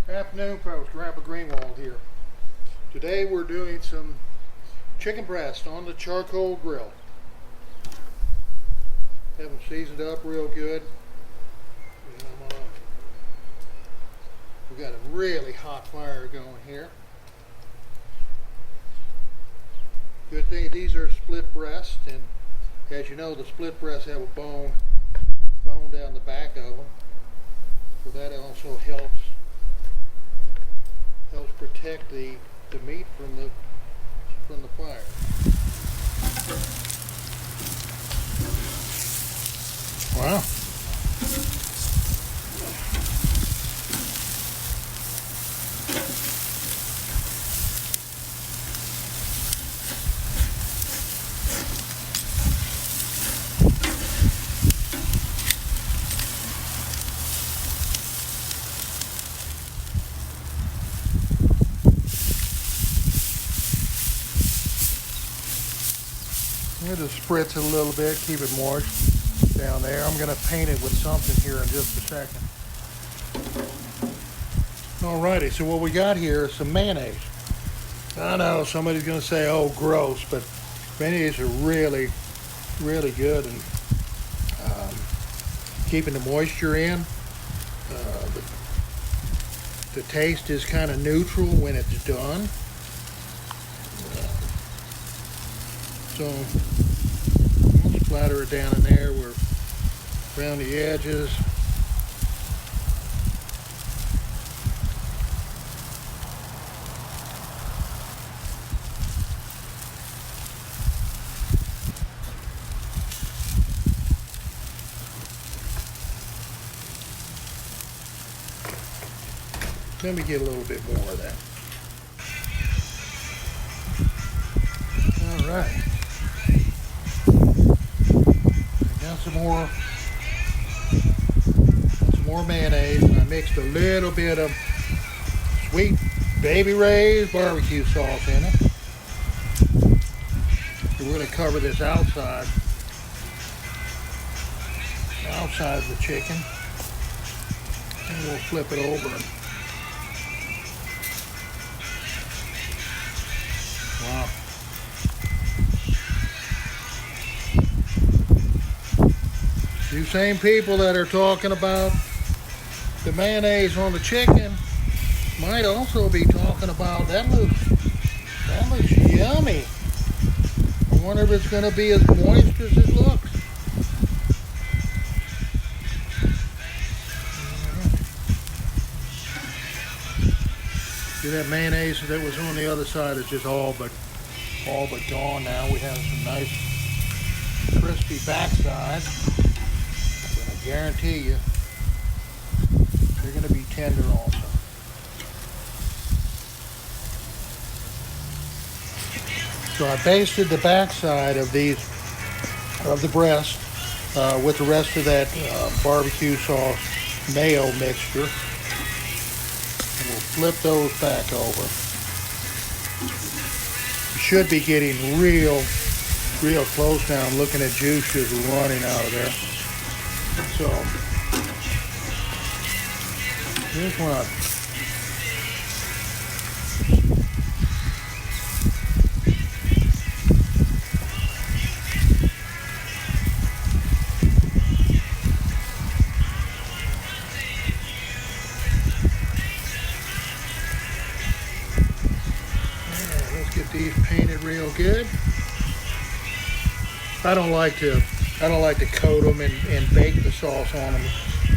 Afternoon, folks. Grandpa Greenwald here. Today we're doing some chicken breast on the charcoal grill. Have them seasoned up real good. We've got a really hot fire going here. Good thing these are split breast, and as you know, the split breasts have a bone down the back of them, so that also helps protect the meat from the fire. Wow. I'm going to spritz it a little bit, keep it moist down there. I'm going to paint it with something here in just a second. Alrighty, so what we got here is some mayonnaise. I know somebody's going to say, oh, gross, but mayonnaise are really, really good and keeping the moisture in. The taste is kind of neutral when it's done. So we'll splatter it down in there. We're around the edges. Let me get a little bit more of that. All right. Some more mayonnaise, and I mixed a little bit of sweet Baby Ray's barbecue sauce in it. We're going to cover this outside of the chicken, and we'll flip it over. Wow. You same people that are talking about the mayonnaise on the chicken might also be talking about that looks yummy. I wonder if it's going to be as moist as it looks. See, that mayonnaise that was on the other side is just all but gone now. We have some nice crispy backside. Guarantee you, they're going to be tender also. So I basted the backside of the breast with the rest of that barbecue sauce mayo mixture. And we'll flip those back over. You should be getting real close now. I'm looking at juice just running out of there. So, here's one. Let's get these painted real good. I don't like to coat them and bake the sauce on them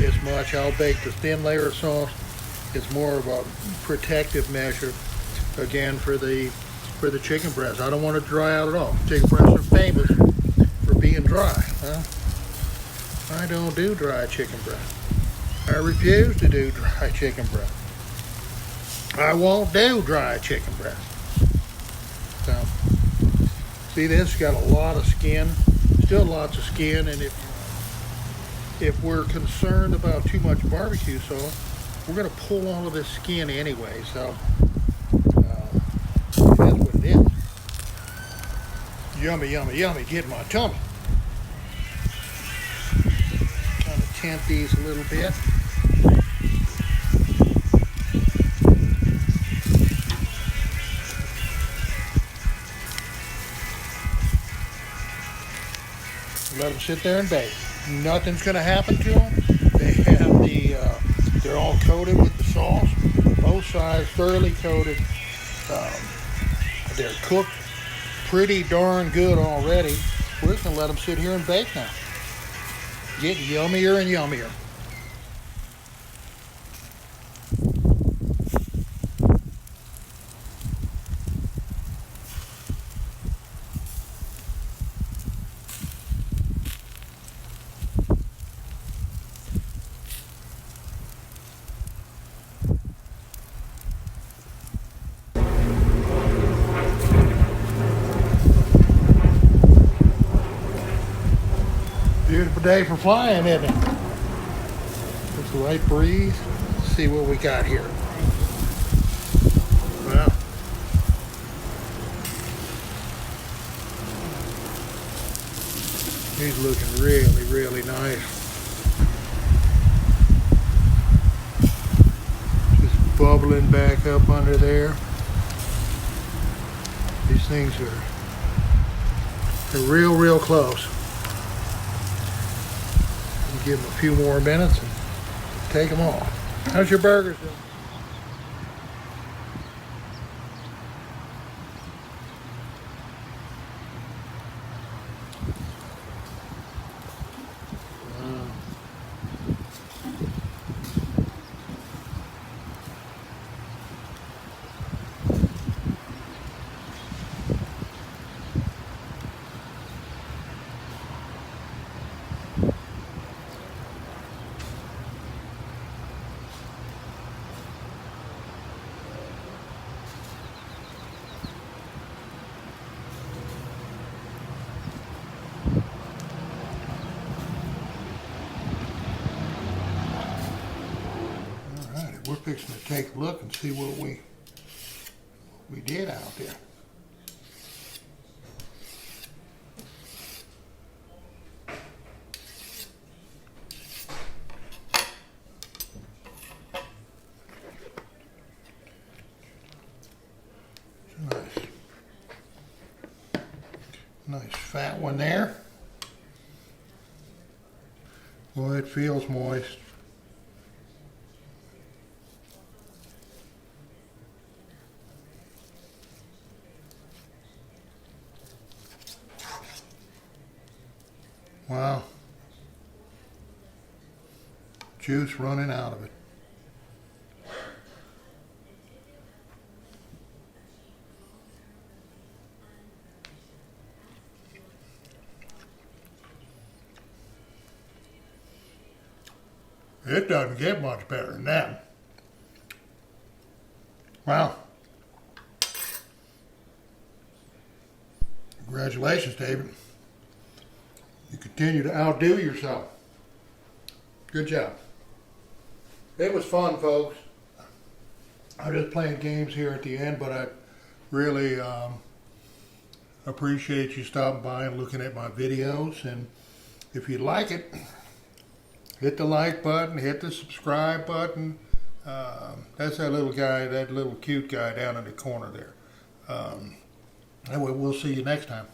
as much. I'll bake the thin layer of sauce. It's more of a protective measure, again, for the chicken breast. I don't want it to dry out at all. Chicken breasts are famous for being dry. Well, I don't do dry chicken breast. I refuse to do dry chicken breast. I won't do dry chicken breast. So, see, this got a lot of skin. Still lots of skin, and if we're concerned about too much barbecue sauce, we're going to pull all of this skin anyway, so that's what it is. Yummy, yummy, yummy, get my tummy. Kind of tent these a little bit. let them sit there and bake. Nothing's going to happen to them. They have they're all coated with the sauce, both sides thoroughly coated. They're cooked pretty darn good already. We're just going to let them sit here and bake now. Get yummier and yummier. Beautiful day for flying, isn't it? Just the right breeze. Let's see what we got here. Well, he's looking really, really nice. Just bubbling back up under there. These things they're real, real close. Give them a few more minutes and take them off. How's your burgers doing? We're fixing to take a look and see what we did out there. Nice fat one there. Boy, it feels moist. Wow. Juice running out of it. It doesn't get much better than that. Wow. Congratulations, David. You continue to outdo yourself. Good job. It was fun, folks. I'm just playing games here at the end, but I really appreciate you stopping by and looking at my videos. And if you like it, hit the like button, hit the subscribe button. That's that little guy, that little cute guy down in the corner there. Anyway, we'll see you next time.